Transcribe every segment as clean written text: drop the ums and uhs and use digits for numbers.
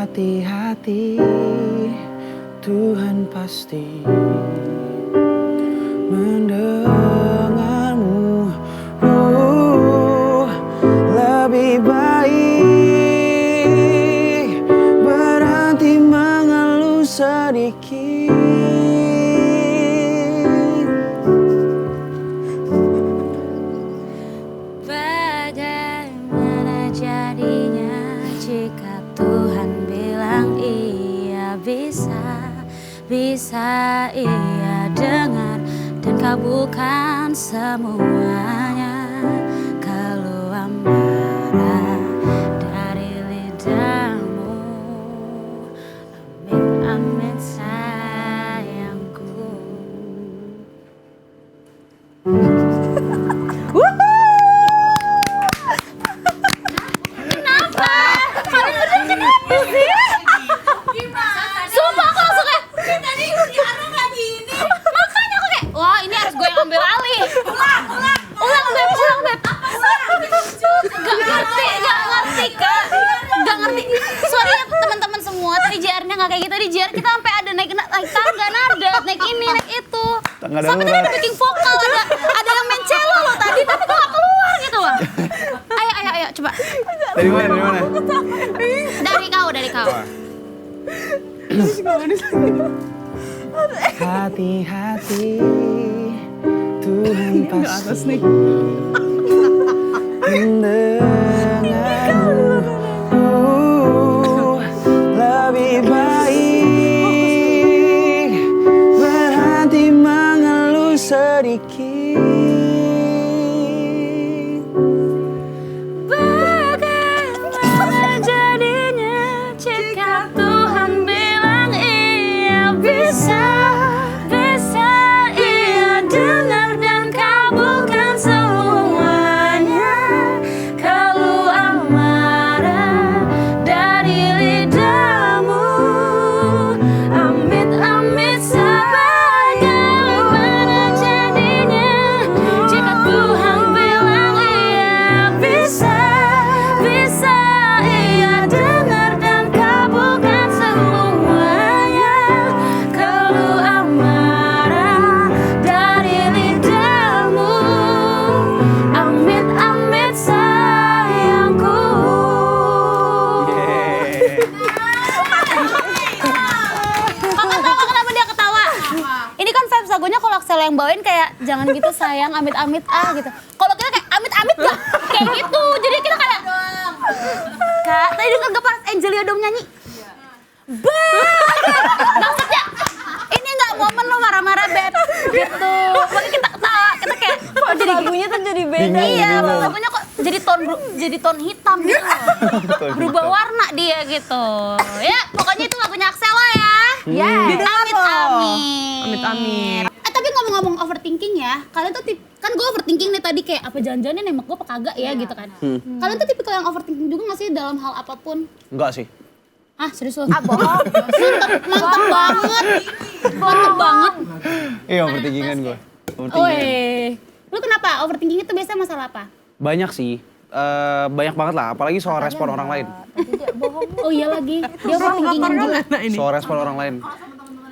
Hati-hati, Tuhan pasti mendengarmu. Lebih baik berhenti mengeluh sedikit. Bagaimana jadinya jika Tuhan bilang iya bisa, bisa ia dengar dan kabulkan semuanya. Kalau amarah dari lidahmu, amit-amit sayangku. Sumpah aku langsung kayak tadi Tiara gak gini. Makanya aku kayak wah ini harus gue yang ambil alih. Ulang Beb. Gak ngerti kak. Gak ngerti. Sorry ya teman-teman semua, tadi JR-nya gak kayak gitu. Tadi JR kita sampai ada naik tangga nada, naik ini, naik itu. Sampai tadi ada backing vokal, ada yang main cello loh tadi, tapi kok gak keluar gitu loh. Ayo coba. Dari mana? Dari kau. Hati-hati, Tuhan pasti mendengarmu. Lebih baik berhenti mengeluh sedikit. Bagaimana jadinya jika Tuhan bilang iya bisa, bisa ia dengar dan kabulkan semuanya. Kalau amarah dari lidahmu, amit-amit bagaimana jadinya jika Tuhan bilang iya bisa, bisa ia dengar dan kabulkan semuanya. Kalau amarah dari lidahmu, amit-amit sayangku. Kakak tahu kenapa dia ketawa? Ini kan vibes lagunya kalau Axel yang bawain kayak jangan gitu sayang, amit-amit gitu. Kalau kita kayak amit-amit gak kayak gitu. Jadi kita kayak Kak, tadi denger gak pas Angelia Dom nyanyi? Maksudnya ini gak momen lo marah-marah Beb gitu. Makanya kita ketawa, kita kayak kok jadi lagunya tuh jadi beda. Iya, lagunya kok jadi ton hitam gitu. Berubah warna dia gitu. Ya, pokoknya itu lagunya Axela ya. Ya, amit-amit. Tapi ngomong-ngomong overthinking ya, kalian tuh kan gue overthinking nih tadi kayak apa jangan-jangan nembak gue apa kagak ya gitu kan. Kalian tuh tipikal yang overthinking juga gak sih dalam hal apapun? Enggak sih. Ah serius lo? Ah bohong. Mantep banget. Iya, overthinkingan gue. Woi, lu kenapa overthinking itu biasanya masalah apa? Banyak sih. Banyak banget lah, apalagi soal respon orang lain. Oh iya lagi, dia overthinkingan juga. Soal respon orang lain.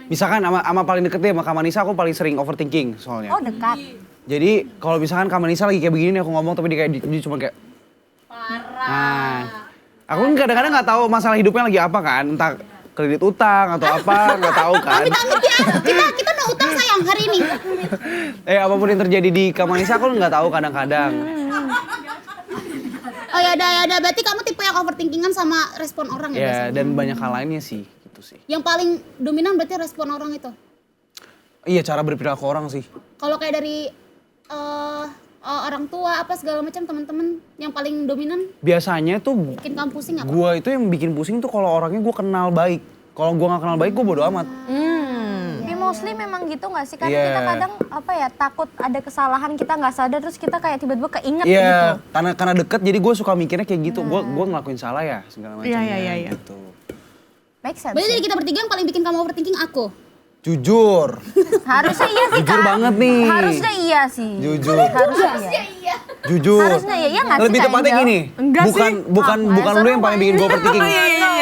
Misalkan sama paling deketnya sama Kak Manisa, aku paling sering overthinking soalnya. Oh dekat. Jadi kalau misalkan Kak Manisa lagi kayak begini nih, aku ngomong tapi dia cuma kayak Parah. nah, aku kan kadang-kadang nggak tahu masalah hidupnya lagi apa kan, entah kredit utang atau apa, nggak tahu kan. Amit-amit ya, kita no utang sayang hari ini. Apapun yang terjadi di Kak Manisa aku nggak tahu kadang-kadang. Oh ya udah, berarti kamu tipe yang overthinkingan sama respon orang ya Ya, biasanya? dan banyak hal lainnya sih, gitu sih. Yang paling dominan berarti respon orang itu? Iya, cara berperilaku orang sih. Kalau kayak dari orang tua apa segala macam teman-teman yang paling dominan Biasanya tuh bikin kamu pusing apa? gua itu yang bikin pusing tuh kalau orangnya gua kenal baik. Kalau gua nggak kenal baik, gua bodo amat. Tapi mostly memang gitu gak sih? Karena Iya. kita kadang takut ada kesalahan kita nggak sadar terus kita kayak tiba-tiba keinget Iya, gitu. karena deket jadi gue suka mikirnya kayak gitu. Gua ngelakuin salah ya segala macamnya. Iya. Gitu. Make sense. Berarti dari kita bertiga yang paling bikin kamu overthinking aku? Jujur. Harusnya iya sih Jujur Kak. banget nih. Harusnya iya sih. Jujur. Harusnya iya. Jujur. Harusnya ya nggak sih, Lebih Kak tepatnya Angel? gini. Enggak bukan sih. bukan bukan lu yang paling bikin gue overthinking.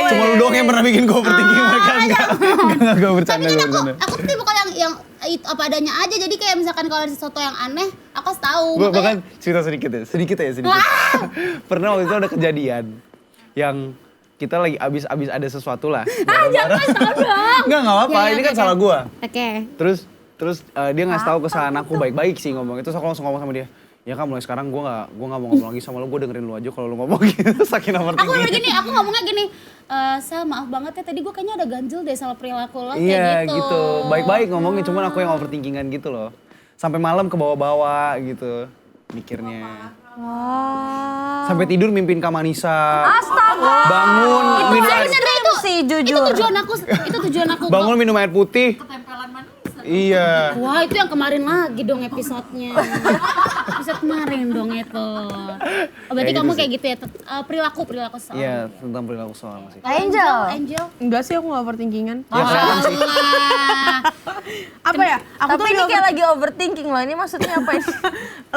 Cuma lu doang yang pernah bikin gue overthinking, mereka enggak. Enggak, gue bercanda, Tapi gue kan bercanda. aku tuh tipe yang itu apa adanya aja. Jadi kayak misalkan kalau ada sesuatu yang aneh, aku harus tahu. Gue Makanya- bahkan cerita sedikit ya, sedikit. Pernah waktu itu ada kejadian yang kita lagi abis ada sesuatu lah. jangan kasih tau dong. Enggak apa-apa, Ya, ini oke, kan oke. salah gue. Oke. Terus dia ngasih tahu kesalahan aku baik-baik sih ngomong. Terus aku langsung ngomong sama dia. Ya kan mulai sekarang gue nggak mau ngomong lagi sama lo, gue dengerin lo aja kalau lo ngomong gitu. Saking Aku overthinking. bener gini, aku ngomongnya gini, Sel maaf banget ya tadi gue kayaknya ada ganjel deh sama perilaku lo Iya kayak gitu. gitu, baik-baik ngomongnya, cuman aku yang overthinkingan gitu loh. Sampai malam ke bawah-bawah gitu mikirnya. Wah. Sampai tidur mimpin Kamanisa. Astaga. Bangun minum air, Sebenarnya itu sih, itu jujur. tujuan aku. bangun minum air putih. Iya. Wah itu yang kemarin lagi dong episodenya. Episode kemarin dong itu. Oh, berarti Kayak kamu gitu kayak gitu ya, perilaku soal. Iya, tentang perilaku soal sih. Angel. Enggak sih, aku nggak overthinkingan. Ya kelihatan sih. Apa ya? Aku Tapi tuh ini lebih kayak lagi overthinking loh. Ini maksudnya apa ini?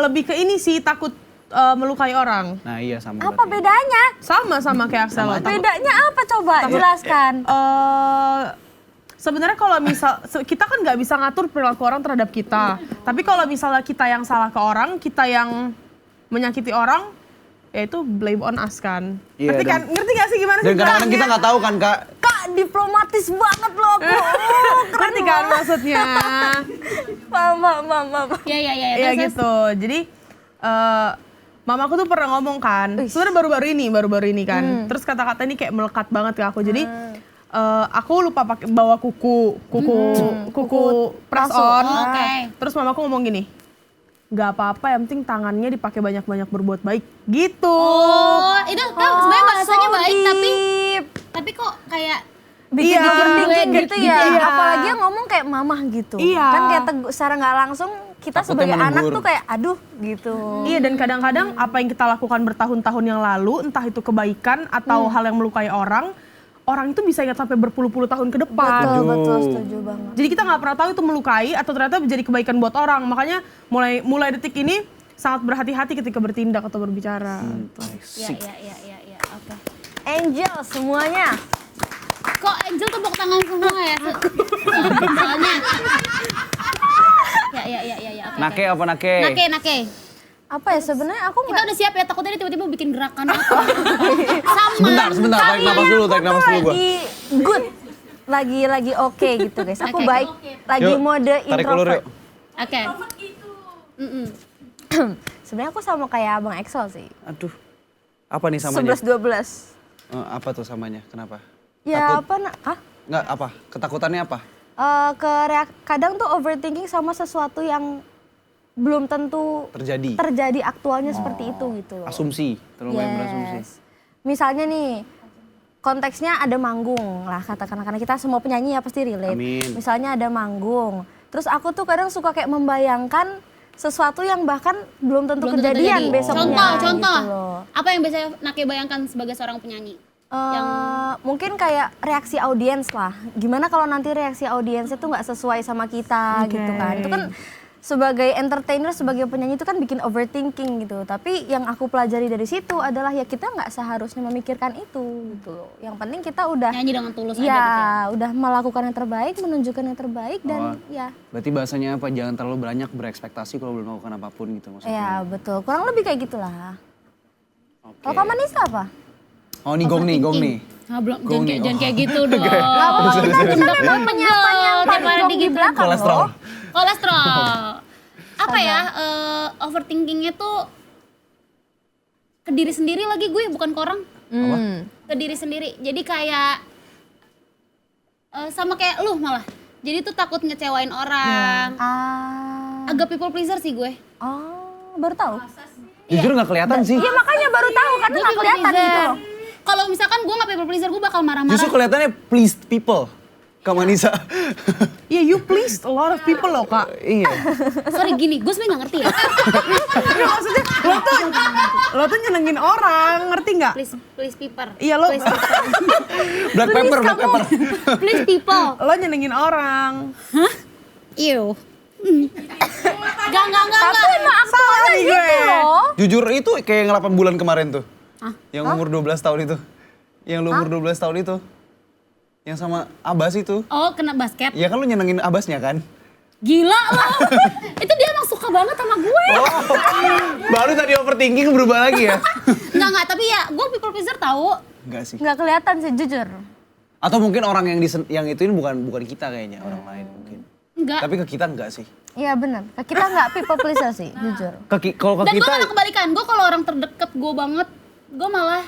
lebih ke ini sih, takut melukai orang. Nah iya sama Apa berarti. bedanya? Sama kayak Axel. Bedanya apa coba? Jelaskan. Sebenarnya kalau misal kita kan nggak bisa ngatur perilaku orang terhadap kita. Tapi kalau misalnya kita yang salah ke orang, kita yang menyakiti orang, ya itu blame on us kan. Iya, Ngerti kan? Ngerti gak sih gimana sih? Dan kadang-kadang kita nggak tahu kan Kak. Kak, diplomatis banget loh aku. Ngerti kan maksudnya? Mama. Iya. Iya terus. gitu. Jadi mamaku tuh pernah ngomong kan, sebenarnya baru-baru ini kan. Terus kata-kata ini kayak melekat banget ke aku. Jadi aku lupa pakai bawa kuku press on. Oke. Terus mamaku ngomong gini, nggak apa-apa, yang penting tangannya dipakai banyak-banyak berbuat baik. Gitu. Oh, itu kan sebenarnya bahasanya so baik deep. tapi kok kayak Bikin Iya. thinking gitu ya. Iya. Apalagi yang ngomong kayak mamah gitu. Iya. Kan kayak secara nggak langsung kita Takutnya sebagai anak menegur. tuh kayak aduh gitu. Iya, dan kadang-kadang apa yang kita lakukan bertahun-tahun yang lalu, entah itu kebaikan atau hal yang melukai orang itu bisa ingat sampai berpuluh-puluh tahun ke depan. Betul, setuju banget. Jadi kita nggak pernah tahu itu melukai atau ternyata menjadi kebaikan buat orang. Makanya mulai detik ini sangat berhati-hati ketika bertindak atau berbicara. Iya. Oke. Angel semuanya. Kok Angel tepuk tangan semua ya? Soalnya. Ya. Oke. Nake apa nake? Nake. Apa ya sebenarnya aku Kita nggak udah siap ya, takutnya dia tiba-tiba bikin gerakan apa. Sama. Sebentar, tarik napas dulu tuh gua. lagi good. Lagi oke gitu guys. Aku Oke. baik. Lagi Yuk, mode tarik ulur introvert. yuk. Oke. Sebenarnya aku sama kayak Abang Exo sih. Aduh, apa nih samanya? 11-12. Apa tuh samanya? Kenapa? Ya Takut? apa hah? Nggak apa? Ketakutannya apa? Kadang tuh overthinking sama sesuatu yang belum tentu Terjadi. aktualnya seperti itu gitu loh. Asumsi, terlalu banyak berasumsi. Misalnya nih, konteksnya ada manggung lah katakan, karena kita semua penyanyi ya pasti relate. Amin. Misalnya ada manggung, terus aku tuh kadang suka kayak membayangkan sesuatu yang bahkan belum tentu kejadian besoknya. Contoh. gitu loh. Apa yang biasanya Nake bayangkan sebagai seorang penyanyi? Mungkin kayak reaksi audiens lah. Gimana kalau nanti reaksi audiensnya tuh nggak sesuai sama kita gitu kan. Itu kan sebagai entertainer, sebagai penyanyi itu kan bikin overthinking gitu. Tapi yang aku pelajari dari situ adalah ya kita nggak seharusnya memikirkan itu gitu loh. Yang penting kita udah Nyanyi dengan tulus aja ya, gitu ya. udah melakukan yang terbaik, menunjukkan yang terbaik dan ya. Berarti bahasanya apa? Jangan terlalu banyak berekspektasi kalau belum melakukan apapun gitu maksudnya. Ya betul, kurang lebih kayak gitulah. Oke. Kalau Kak Manisa apa? Oh ini gong nih. Nah, belum, Gong jangan nih. kayak gitu dong. Nggak apa-apa, kita memang penyampaian yang paling gong di belakang Kolesterol. loh. Kolesterol. Apa ya, overthinkingnya tuh ke diri sendiri lagi gue, bukan ke orang. Ke diri sendiri. Jadi kayak sama kayak lu malah. Jadi tuh takut ngecewain orang. Agak people pleaser sih gue. Oh, baru tahu. Jujur nggak kelihatan sih. Iya makanya baru tahu karena Gue nggak people kelihatan pleaser. gitu loh. Kalau misalkan gue gak people pleaser, gue bakal marah-marah. Justru kelihatannya pleased people. Kak Manisa. Iya, you pleased a lot of people loh, Kak. Iya. Sorry gini, gue sebenernya gak ngerti ya. Iya, maksudnya lo tuh nyenengin orang, ngerti nggak? Please people. Iya, lo Black pepper. Please people. lo nyenengin orang. Ew. Tapi emang aktualnya nih gitu gue. loh. Jujur itu kayak yang 8 bulan kemarin tuh. Yang umur 12 tahun itu. Yang lu umur 12 tahun itu. Yang sama Abbas itu. Oh, kena basket. Ya kan lu nyenengin Abbasnya kan? Gila loh. Itu dia emang suka banget sama gue. Baru tadi overthinking berubah lagi ya? Enggak, tapi ya gue people pleaser tahu. Enggak sih. Nggak kelihatan sih jujur. Atau mungkin orang yang ituin bukan kita kayaknya, orang lain mungkin. Enggak. Tapi ke kita enggak sih. Iya benar. Kita nggak people pleaser sih jujur. Kalau ke Dan gue kita malah kebalikan. Gue kalau orang terdekat gue banget, gue malah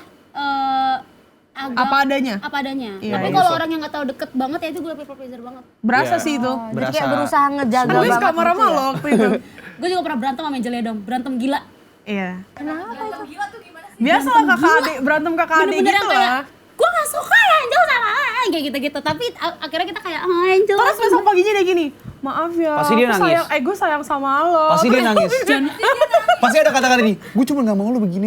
agak Apa adanya? Apa adanya. Iya, Tapi iya. kalau orang yang nggak tahu deket banget ya itu gue people pleaser banget. Berasa Iya. sih itu. Jadi kayak berusaha ngejaga Kan gue banget suka marah gitu ya. lo waktu itu. Gue juga pernah berantem sama Angel dong, berantem gila. Iya. Kenapa itu? Biasa lah kakak adik, berantem kakak adik Bener-bener gitu yang kayak, lah. gue gak suka ya Angel sama kayak gitu-gitu. Tapi akhirnya kita kayak, oh Angel. Terus besok paginya dia gini, maaf ya, Pasti dia aku nangis. gue sayang sama lo. pasti dia nangis. Pasti ada kata-kata ini, gue cuma gak mau lu begini.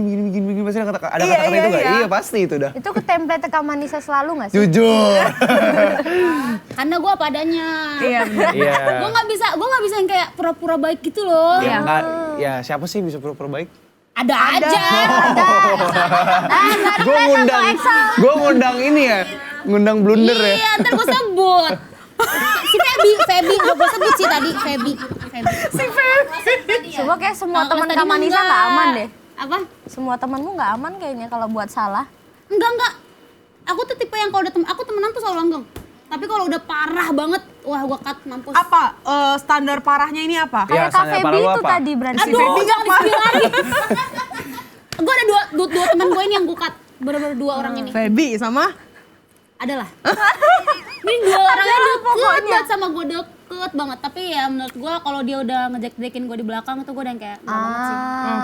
Pasti ada kata-kata Iya, itu iya, gak? iya. Iya pasti itu dah. Itu ke template Kak Manisa selalu nggak sih? Jujur. Karena gue apa adanya. Iya bener. Iya. Gue gak bisa yang kayak pura-pura baik gitu loh. Ya, enggak, ya siapa sih bisa pura-pura baik? Ada aja. Gue ngundang ini ya, ngundang blunder ya. Iya, ntar gue sebut. Si Feby, gue sebut sih tadi, Feby. Coba kayak semua Kalau teman tadi Kak mah Manisa enggak. nggak aman deh. Apa? Semua temanmu nggak aman kayaknya kalau buat salah. Enggak. Aku tuh tipe yang kalau udah aku temenan tuh selalu langgeng. Tapi kalau udah parah banget, wah gue cut mampus. Apa standar parahnya ini apa? Iya, Kayak Kak standar Feby parah lu itu apa? tadi berarti. Aduh, jangan dispill lagi. Gue ada dua teman gue ini yang gue cut. Bener-bener dua orang ini. Feby sama? Adalah. Ini dua orang yang deket banget sama gue, deket banget. Tapi ya menurut gue kalau dia udah ngejek-jekin gue di belakang itu gue udah yang kayak gak banget sih.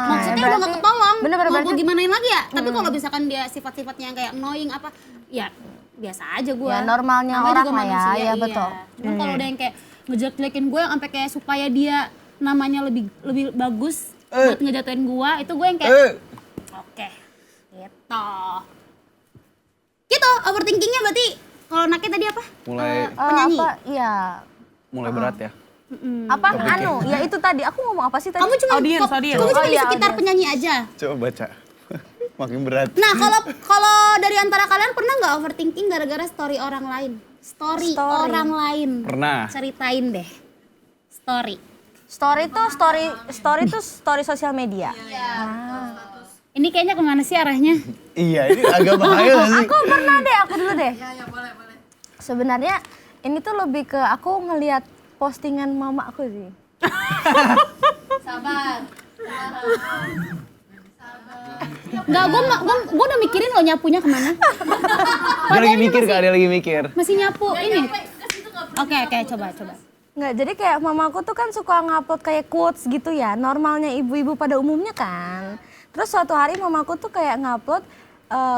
Maksudnya udah gak ketolong. Bener-bener Mau gue berarti- gimanain lagi ya? Tapi kalau misalkan dia sifat-sifatnya yang kayak annoying apa, ya biasa aja gue. Ya, normalnya Namanya orang juga lah ya, manusia, ya iya. betul. Cuman kalau udah yang kayak ngejek-jekin gue yang sampai kayak supaya dia namanya lebih bagus buat ngejatuhin gue, itu gue yang kayak oke, gitu. Gitu, overthinkingnya berarti kalau naknya tadi apa? Mulai Penyanyi? Apa? Iya. mulai berat ya. Apa? Anu, ya itu tadi. Aku ngomong apa sih tadi? Kamu cuma Audience. kamu cuma Oh, di iya, sekitar audience. penyanyi aja. Coba baca. Makin berat. Nah, kalau dari antara kalian pernah nggak overthinking gara-gara story orang lain? Story orang lain. Pernah. Ceritain deh. Story. Story tuh story sosial media. Ini kayaknya kemana sih arahnya? Iya, ini agak bahaya gak sih? Aku pernah deh, aku dulu deh. Sebenarnya ini tuh lebih ke aku ngelihat postingan mama aku sih. Nggak, gue udah mikirin lo nyapunya kemana. Dia lagi mikir kak, dia lagi mikir. Masih nyapu ini. Oke, coba. Nggak, jadi kayak mamaku tuh kan suka ngupload kayak quotes gitu ya, normalnya ibu-ibu pada umumnya kan. Terus suatu hari mamaku tuh kayak ngupload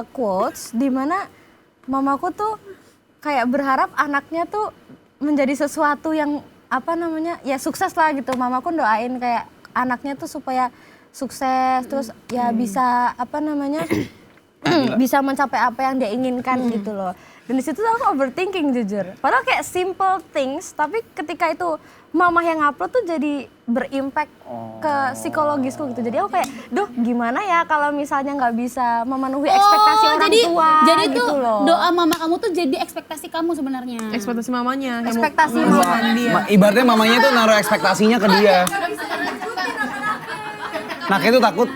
quotes di mana mamaku tuh kayak berharap anaknya tuh menjadi sesuatu yang apa namanya, ya sukses lah gitu. Mamaku doain kayak anaknya tuh supaya sukses, terus ya bisa apa namanya, bisa mencapai apa yang dia inginkan gitu loh. Dan di situ aku overthinking jujur. Padahal kayak simple things, tapi ketika itu mama yang upload tuh jadi berimpact ke psikologisku gitu. Jadi aku kayak, duh gimana ya kalau misalnya nggak bisa memenuhi ekspektasi orang tua jadi gitu tuh loh. doa mama kamu tuh jadi ekspektasi kamu sebenarnya. Ekspektasi mamanya. yang mau- Ekspektasi mengeluarkan dia. Ibaratnya mamanya tuh naruh ekspektasinya ke dia. Nah kayak itu takut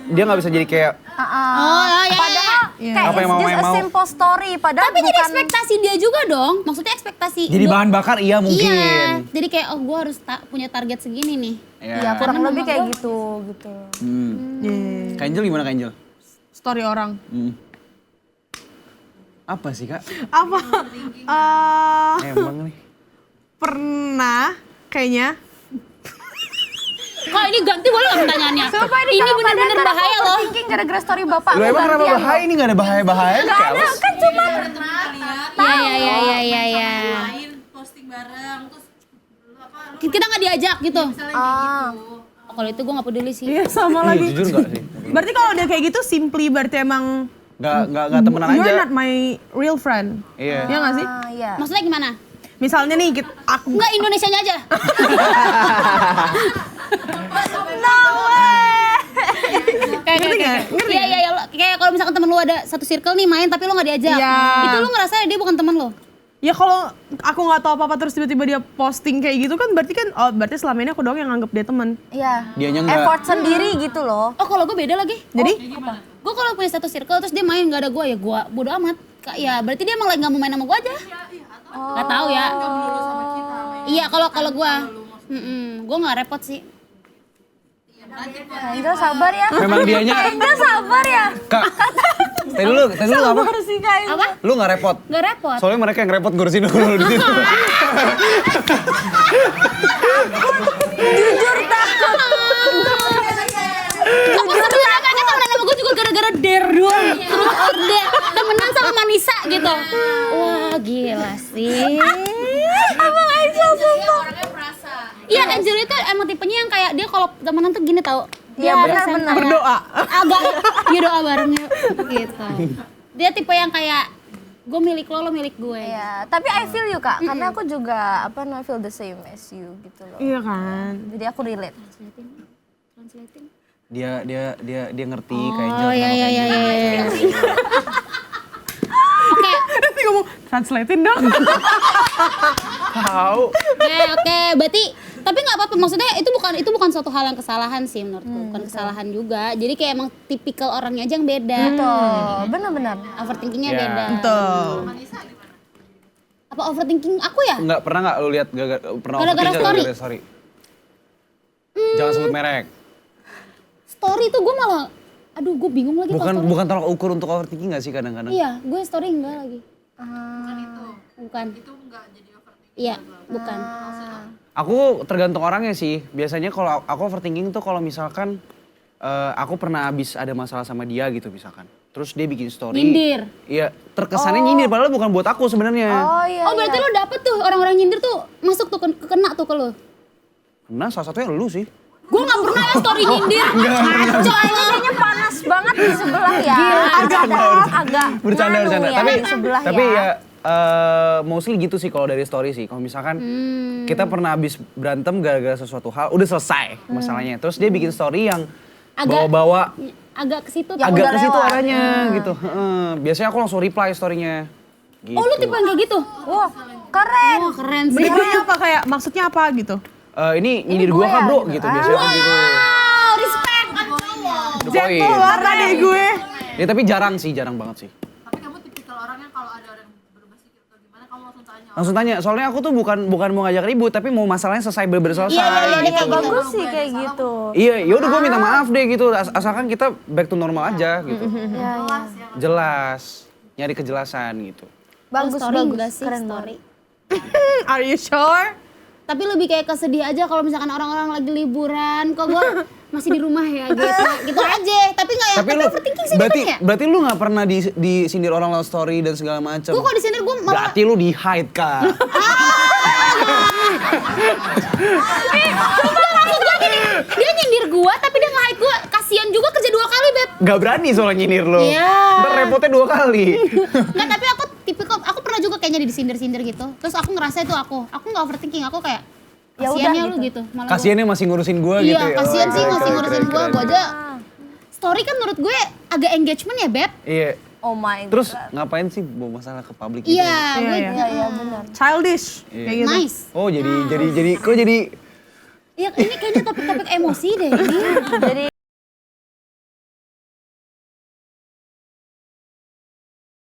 dia nggak bisa jadi kayak Oh ya. Padahal kayak Apa yang it's mama just yang a mau. simple story. Padahal Tapi jadi bukan ekspektasi dia juga dong. Maksudnya ekspektasi. jadi bahan bakar iya mungkin. Iya. Jadi kayak oh gue harus punya target segini nih. ya kurang Karena lebih mama kayak gua- gitu gitu. Kak Angel gimana Kak Angel? Story orang. Apa sih kak? Apa? Emang nih. Pernah kayaknya. Kak ini ganti boleh nggak pertanyaannya? Coba ini bener-bener bahaya loh. Overthinking gara-gara story bapak. Lu emang kenapa bahaya? Ini gak ada bahaya-bahaya keles. Kan cuma Iya. posting bareng terus Kita nggak diajak gitu. ah, Oh, kalau itu gue nggak peduli sih. Iya sama Iya lagi. jujur gak sih? Berarti kalau udah kayak gitu simply berarti emang Gak temenan you're aja. not my real friend. Iya. Iya gak sih? iya. Maksudnya gimana? Misalnya nih aku Enggak Indonesianya aja. Ngerti nggak? Ngerti Iya, iya, iya. Kayak kalau misalkan temen lu ada satu circle nih main tapi lu gak diajak. Iya. Itu lu ngerasa dia bukan temen lu? Ya kalau aku nggak tahu apa-apa terus tiba-tiba dia posting kayak gitu kan berarti kan berarti selama ini aku doang yang nganggap dia teman. Iya. Dianya nggak- Effort sendiri gitu loh. Oh kalau gue beda lagi. Jadi Gue kalau punya satu circle terus dia main gak ada gue ya gue bodo amat. Ya berarti dia emang lagi gak mau main sama gue aja. Gak tahu ya. Iya kalau gue. Gue gak repot sih. Angel sabar ya. Memang dianya, Angel sabar ya. Kak, tadi lu apa? Sabar sih Kak Angel. Apa? Lu nggak repot? Gak repot. Soalnya mereka yang repot ngurusin dulu di situ. Jujur takut. Aku sebenarnya kayaknya temenan sama gue juga gara-gara dare doang. Terus order temenan sama Manisa gitu. Wah gila sih. Abang Angel sumpah. Orangnya perasa. Iya Angel itu emang tipenya yang kayak dia kalau temenan tuh gini tau. Iya, benar-benar. berdoa. Agak ya doa bareng yuk gitu. Dia tipe yang kayak gue milik lo milik gue. Iya, tapi I feel you Kak, karena aku juga I feel the same as you gitu loh. Iya kan. Jadi aku relate. Translating. Dia ngerti kayak Oh iya iya iya iya. Oke. Nanti ngomong translatein dong. tahu. Oke, berarti tapi nggak apa-apa. Maksudnya itu bukan suatu hal yang kesalahan sih menurutku, bukan kesalahan juga. Jadi kayak emang tipikal orangnya aja yang beda. Tuh, benar-benar. Overthinkingnya Ya. beda. Betul. Apa overthinking aku ya? Nggak pernah nggak lu lihat pernah Gara-gara overthinking story? gara-gara story? Jangan sebut merek. Story tuh gue malah, aduh gue bingung lagi kalau story. Bukan tolak ukur untuk overthinking nggak sih kadang-kadang? Iya, gue story enggak lagi. Bukan. Itu enggak jadi overthinking. Iya, bukan. Aku tergantung orangnya sih. Biasanya kalau aku overthinking tuh kalau misalkan aku pernah habis ada masalah sama dia gitu misalkan. Terus dia bikin story. Nyindir. Iya, terkesannya nyindir padahal bukan buat aku sebenarnya. Oh iya. Oh berarti lo dapet tuh orang-orang nyindir tuh masuk tuh kena tuh ke lo. Nah, salah satunya lu sih. Gue gak pernah ya story nyindir. Coy, ini kayaknya panas banget di sebelah ya. Agak Bercanda. nganu ya, Tapi di sebelah tapi ya. ya mostly gitu sih kalau dari story sih. Kalau misalkan kita pernah habis berantem gara-gara sesuatu hal, udah selesai masalahnya. Terus dia bikin story yang Agak- bawa-bawa Agak ke situ. Yang agak udah ke situ lewat. arahnya gitu. Heeh. Biasanya aku langsung reply story-nya. Gitu. Oh lu tipe yang kayak gitu? Wah, keren. Wah keren sih. Benernya apa kayak maksudnya apa gitu? Ini nyindir gua gue kah ya, bro gitu. gitu biasanya kan gitu. Wow, respect. The Gentle point. banget adek gue. Ya tapi jarang banget sih. Tapi kamu tipikal orang yang kalau ada orang berubah sedikit atau gimana kamu langsung tanya. Langsung tanya, soalnya aku tuh bukan mau ngajak ribut tapi mau masalahnya selesai bener-bener selesai. Iya, iya, Jadi iya, kayak gitu. bagus sih kayak gitu. Iya, yaudah gue minta maaf deh gitu, asalkan kita back to normal aja gitu. Iya, iya. Jelas, nyari kejelasan gitu. Bagus, story bagus. enggak sih Keren story? banget. Are you sure? Tapi lebih kayak kesedih aja kalau misalkan orang-orang lagi liburan, kok gue masih di rumah ya gitu. Gitu aja. Tapi nggak yang Tapi lu, overthinking sih berarti, ya. berarti lu gak pernah disindir orang lewat story dan segala macam. Gue kalau di sini gue malah Berarti lu di hide kak. maksud gue gini, dia nyindir gue tapi dia nge-hide gue. Kasian juga kerja 2 kali, Beb. Gak berani soalnya nyindir lu. Iya. Ntar repotnya 2 kali. Nggak, tapi aku tipikal, aku pernah juga kayaknya disindir-sindir gitu. Terus aku ngerasa itu aku nggak overthinking, aku kayak Ya udah kasiannya lu gitu. gitu. Malah gua- Kasiannya masih ngurusin gue gitu Iya, ya. kasian Oh, sih keren, masih keren, ngurusin keren, gue. keren. Gue aja story kan menurut gue agak engagement ya, Beb. Iya. Oh my god. Terus ngapain sih bawa masalah ke publik gitu? Iya, gue iya. Iya, iya benar. Childish. Kayak gitu. nice. Oh jadi kok jadi Iya, ini kayaknya topik-topik emosi deh ini. Jadi